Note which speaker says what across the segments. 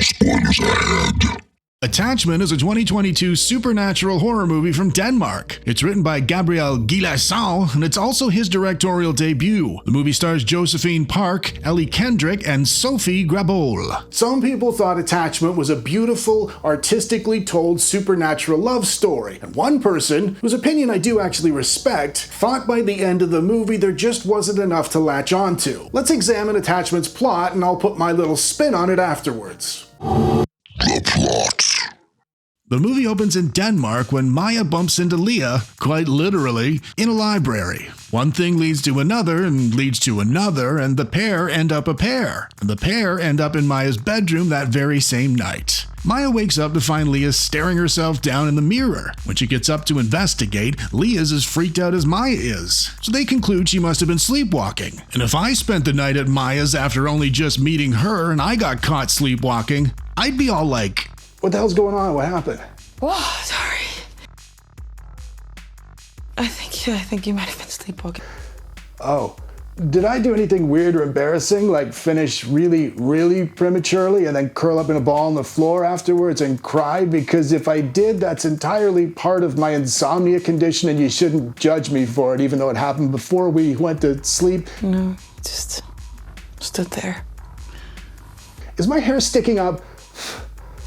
Speaker 1: spoilers ahead. Attachment is a 2022 supernatural horror movie from Denmark. It's written by Gabriel Gilasson, and it's also his directorial debut. The movie stars Josephine Park, Ellie Kendrick, and Sophie Grabol. Some people thought Attachment was a beautiful, artistically told supernatural love story, and one person, whose opinion I do actually respect, thought by the end of the movie there just wasn't enough to latch onto. Let's examine Attachment's plot, and I'll put my little spin on it afterwards. The plot. The movie opens in Denmark when Maya bumps into Leah, quite literally, in a library. One thing leads to another and leads to another, and the pair end up a pair. And the pair end up in Maya's bedroom that very same night. Maya wakes up to find Leah staring herself down in the mirror. When she gets up to investigate, Leah's as freaked out as Maya is. So they conclude she must have been sleepwalking. And if I spent the night at Maya's after only just meeting her and I got caught sleepwalking, I'd be all like, "What the hell's going on? What happened?"
Speaker 2: Oh, sorry. I think you might have been sleepwalking.
Speaker 3: Oh, did I do anything weird or embarrassing, like finish really prematurely and then curl up in a ball on the floor afterwards and cry? Because if I did, that's entirely part of my insomnia condition and you shouldn't judge me for it, even though it happened before we went to sleep.
Speaker 2: No, just stood there.
Speaker 3: Is my hair sticking up?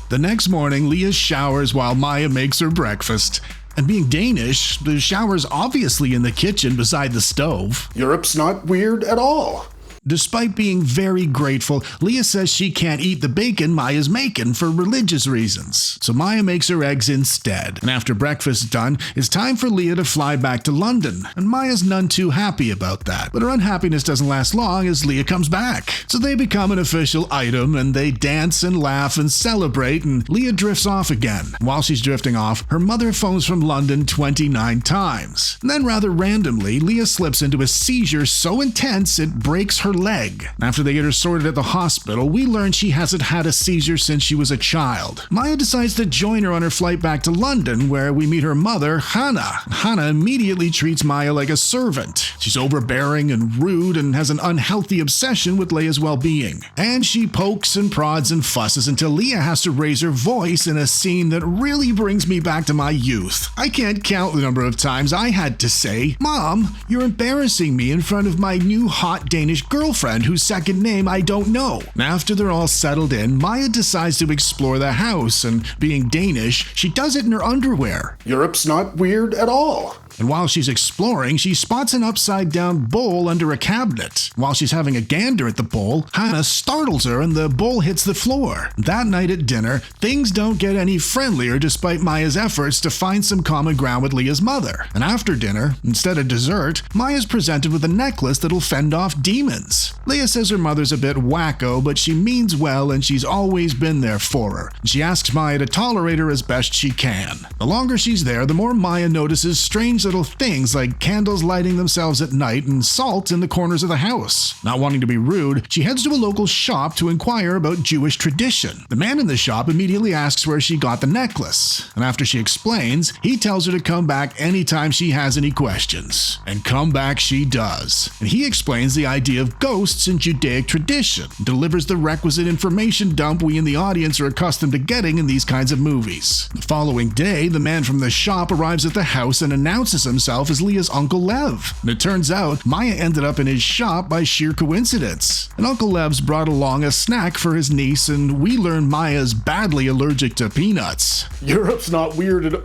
Speaker 1: The next morning, Leah showers while Maya makes her breakfast. And being Danish, the shower's obviously in the kitchen beside the stove.
Speaker 3: Europe's not weird at all.
Speaker 1: Despite being very grateful, Leah says she can't eat the bacon Maya's making for religious reasons. So Maya makes her eggs instead. And after breakfast's done, it's time for Leah to fly back to London. And Maya's none too happy about that. But her unhappiness doesn't last long as Leah comes back. So they become an official item and they dance and laugh and celebrate, and Leah drifts off again. While she's drifting off, her mother phones from London 29 times. And then rather randomly, Leah slips into a seizure so intense it breaks her leg. After they get her sorted at the hospital, we learn she hasn't had a seizure since she was a child. Maya decides to join her on her flight back to London, where we meet her mother, Hannah. Hannah immediately treats Maya like a servant. She's overbearing and rude and has an unhealthy obsession with Leah's well-being. And she pokes and prods and fusses until Leah has to raise her voice in a scene that really brings me back to my youth. I can't count the number of times I had to say, "Mom, you're embarrassing me in front of my new hot Danish girlfriend whose second name I don't know." After they're all settled in, Maya decides to explore the house, and being Danish, she does it in her underwear.
Speaker 3: Europe's not weird at all.
Speaker 1: And while she's exploring, she spots an upside-down bowl under a cabinet. While she's having a gander at the bowl, Hannah startles her and the bowl hits the floor. That night at dinner, things don't get any friendlier despite Maya's efforts to find some common ground with Leah's mother. And after dinner, instead of dessert, Maya's presented with a necklace that'll fend off demons. Leah says her mother's a bit wacko, but she means well and she's always been there for her. She asks Maya to tolerate her as best she can. The longer she's there, the more Maya notices strange little things like candles lighting themselves at night and salt in the corners of the house. Not wanting to be rude, she heads to a local shop to inquire about Jewish tradition. The man in the shop immediately asks where she got the necklace, and after she explains, he tells her to come back anytime she has any questions. And come back she does. And he explains the idea of ghosts in Judaic tradition, and delivers the requisite information dump we in the audience are accustomed to getting in these kinds of movies. The following day, the man from the shop arrives at the house and announces himself as Leah's Uncle Lev. And it turns out Maya ended up in his shop by sheer coincidence. And Uncle Lev's brought along a snack for his niece, and we learn Maya's badly allergic to peanuts.
Speaker 3: Europe's not weird at all.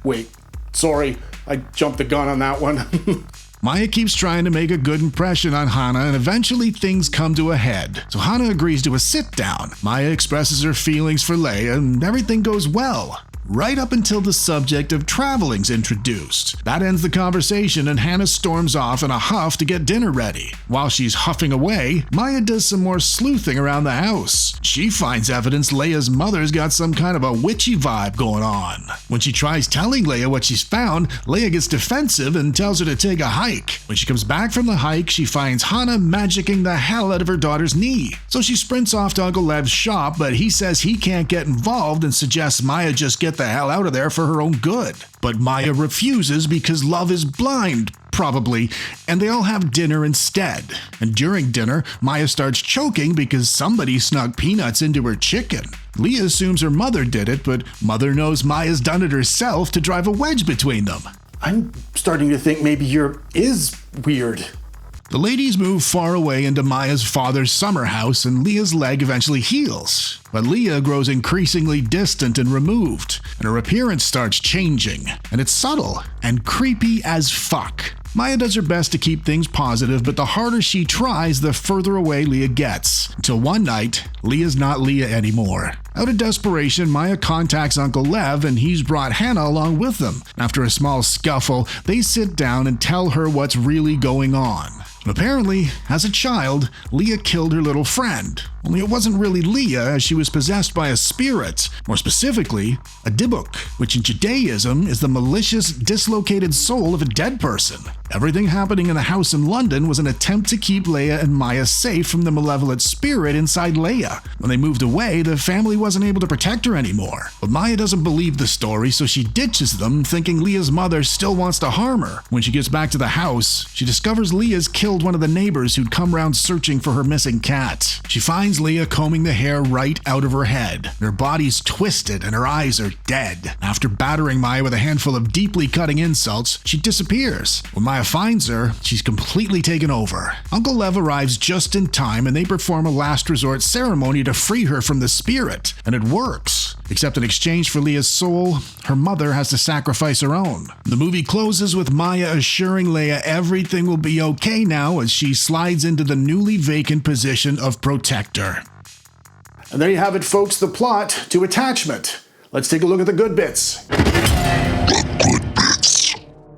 Speaker 3: Wait, sorry, I jumped the gun on that one.
Speaker 1: Maya keeps trying to make a good impression on Hannah, and eventually things come to a head. So Hannah agrees to a sit-down. Maya expresses her feelings for Leah, and everything goes well. Right up until the subject of traveling's introduced. That ends the conversation and Hannah storms off in a huff to get dinner ready. While she's huffing away, Maya does some more sleuthing around the house. She finds evidence Leah's mother's got some kind of a witchy vibe going on. When she tries telling Leah what she's found, Leah gets defensive and tells her to take a hike. When she comes back from the hike, she finds Hannah magicking the hell out of her daughter's knee. So she sprints off to Uncle Lev's shop, but he says he can't get involved and suggests Maya just get the hell out of there for her own good. but Maya refuses because love is blind, probably, and they all have dinner instead. And during dinner, Maya starts choking because somebody snuck peanuts into her chicken. Leah assumes her mother did it, but Mother knows Maya's done it herself to drive a wedge between them.
Speaker 3: I'm starting to think maybe you're weird.
Speaker 1: The ladies move far away into Maya's father's summer house, and Leah's leg eventually heals. But Leah grows increasingly distant and removed, and her appearance starts changing, and it's subtle and creepy as fuck. Maya does her best to keep things positive, but the harder she tries, the further away Leah gets. Until one night, Leah's not Leah anymore. Out of desperation, Maya contacts Uncle Lev, and he's brought Hannah along with them. After a small scuffle, they sit down and tell her what's really going on. Apparently, as a child, Leah killed her little friend. Only it wasn't really Leah, as she was possessed by a spirit, more specifically, a Dybbuk, which in Judaism is the malicious, dislocated soul of a dead person. Everything happening in the house in London was an attempt to keep Leah and Maya safe from the malevolent spirit inside Leah. When they moved away, the family wasn't able to protect her anymore. But Maya doesn't believe the story, so she ditches them, thinking Leah's mother still wants to harm her. When she gets back to the house, she discovers Leah's killed one of the neighbors who'd come round searching for her missing cat. She finds Leah combing the hair right out of her head. Her body's twisted and her eyes are dead. After battering Maya with a handful of deeply cutting insults, she disappears. When Maya finds her, she's completely taken over. Uncle Lev arrives just in time, and they perform a last resort ceremony to free her from the spirit. And it works. Except in exchange for Leah's soul, her mother has to sacrifice her own. The movie closes with Maya assuring Leah everything will be okay now as she slides into the newly vacant position of protector.
Speaker 3: And there you have it, folks, the plot to Attachment. Let's take a look at the good bits.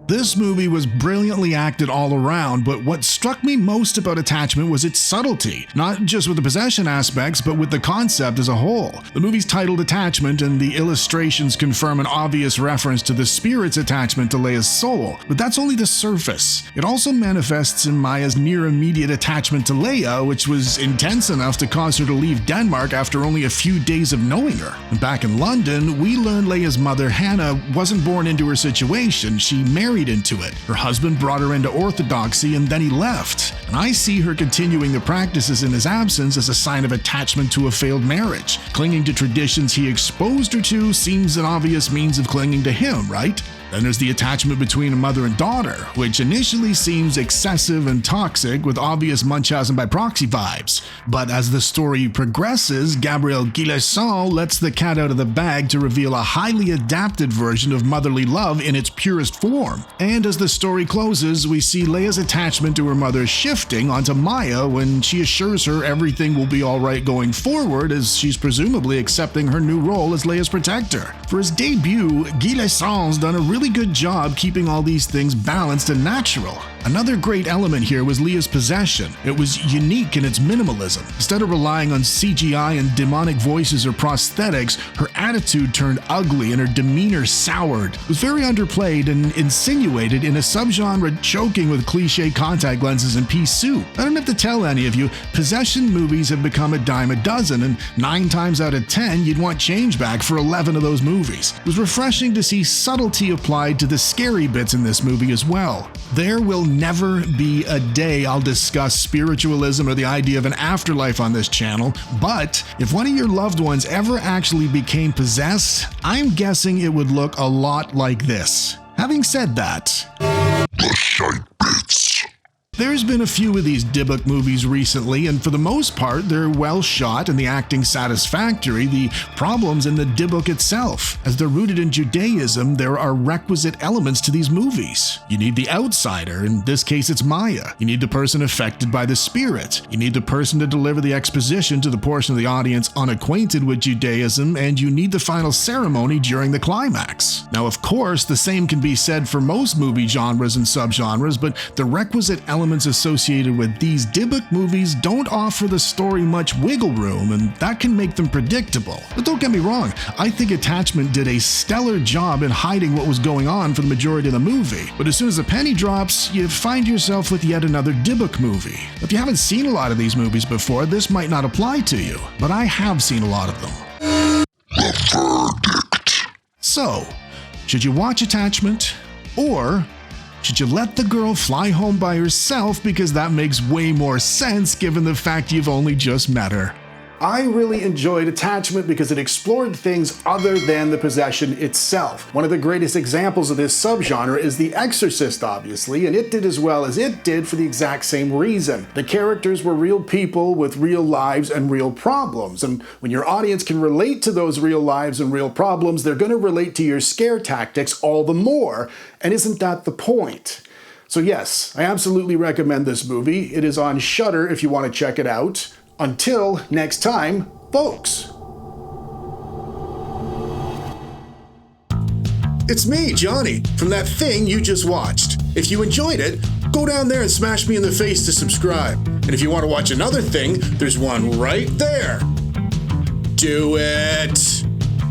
Speaker 1: This movie was brilliantly acted all around, but what struck me most about Attachment was its subtlety, not just with the possession aspects, but with the concept as a whole. The movie's titled Attachment, and the illustrations confirm an obvious reference to the spirit's attachment to Leia's soul, but that's only the surface. It also manifests in Maya's near-immediate attachment to Leia, which was intense enough to cause her to leave Denmark after only a few days of knowing her. And back in London, we learned Leia's mother, Hannah, wasn't born into her situation. She married into it. Her husband brought her into orthodoxy, and then he left. And I see her continuing the practices in his absence as a sign of attachment to a failed marriage. Clinging to traditions he exposed her to seems an obvious means of clinging to him, right? Then there's the attachment between a mother and daughter, which initially seems excessive and toxic with obvious Munchausen by proxy vibes. But as the story progresses, Gabriel Guilesson lets the cat out of the bag to reveal a highly adapted version of motherly love in its purest form. And as the story closes, we see Leia's attachment to her mother shifting onto Maya when she assures her everything will be alright going forward, as she's presumably accepting her new role as Leia's protector. For his debut, Guilesson's done a really good job keeping all these things balanced and natural. Another great element here was Leah's possession. It was unique in its minimalism. Instead of relying on CGI and demonic voices or prosthetics, her attitude turned ugly and her demeanor soured. It was very underplayed and insinuated in a subgenre choking with cliche contact lenses and pea soup. I don't have to tell any of you, possession movies have become a dime a dozen, and 9 times out of 10 you'd want change back for 11 of those movies. It was refreshing to see subtlety applied to the scary bits in this movie as well. There will never be a day I'll discuss spiritualism or the idea of an afterlife on this channel, but if one of your loved ones ever actually became possessed, I'm guessing it would look a lot like this. Having said that, the shite bits. There's been a few of these Dybbuk movies recently, and for the most part, they're well shot and the acting satisfactory. The problem's in the Dybbuk itself. As they're rooted in Judaism, there are requisite elements to these movies. You need the outsider, in this case it's Maya. You need the person affected by the spirit. You need the person to deliver the exposition to the portion of the audience unacquainted with Judaism, and you need the final ceremony during the climax. Now, of course, the same can be said for most movie genres and subgenres, but the requisite elements associated with these Dybbuk movies don't offer the story much wiggle room, and that can make them predictable. But don't get me wrong, I think Attachment did a stellar job in hiding what was going on for the majority of the movie. But as soon as the penny drops, you find yourself with yet another Dybbuk movie. If you haven't seen a lot of these movies before, this might not apply to you, but I have seen a lot of them. The verdict. So, Should you watch Attachment, or should you let the girl fly home by herself because that makes way more sense given the fact you've only just met her?
Speaker 3: I really enjoyed Attachment because it explored things other than the possession itself. One of the greatest examples of this subgenre is The Exorcist, obviously, and it did as well as it did for the exact same reason. The characters were real people with real lives and real problems, and when your audience can relate to those real lives and real problems, they're going to relate to your scare tactics all the more, and isn't that the point? So yes, I absolutely recommend this movie. It is on Shudder if you want to check it out. Until next time, folks. It's me, Johnny, from that thing you just watched. If you enjoyed it, go down there and smash me in the face to subscribe. And if you want to watch another thing, there's one right there. Do it!